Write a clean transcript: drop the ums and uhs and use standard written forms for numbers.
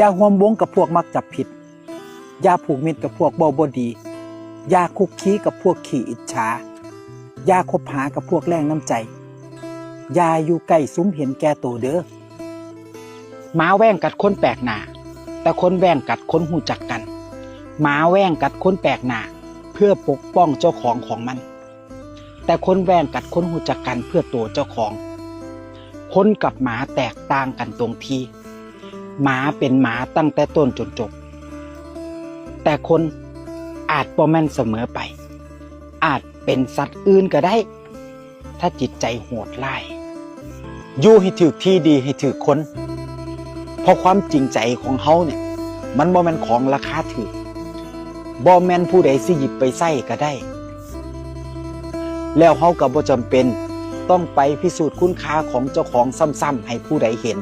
อย่าห่วมวงกับพวกมักจับผิดอย่าผูกมิตรกับพวกบ่ดีอย่าคุกคีกับพวกขี้อิจฉาอย่าคบหากับพวกแรงน้ำใจอย่าอยู่ใกล้ซุ้มเห็นแก่ตัวเด้อหมาแว่งกัดคนแปลกหน้าแต่คนแว่งกัดคนหูจักกันหมาแว่งกัดคนแปลกหน้าเพื่อปกป้องเจ้าของของมันแต่คนแว่งกัดคนหูจักกันเพื่อตัวเจ้าของคนกับหมาแตกต่างกันตรงที่หมาเป็นหมาตั้งแต่ต้นจนจบแต่คนอาจบ่แม่นเสมอไปอาจเป็นสัตว์อื่นก็ได้ถ้าจิตใจโหดร้ายอยู่ให้ถูกที่ดีให้ถูกคนเพราะความจริงใจของเฮาเนี่ยมันบ่แม่นของราคาถูกบ่แม่นผู้ใดสิหยิบไปใช้ก็ได้แล้วเฮาก็บ่จำเป็นต้องไปพิสูจน์คุณค่าของเจ้าของซ้ำๆให้ผู้ใดเห็น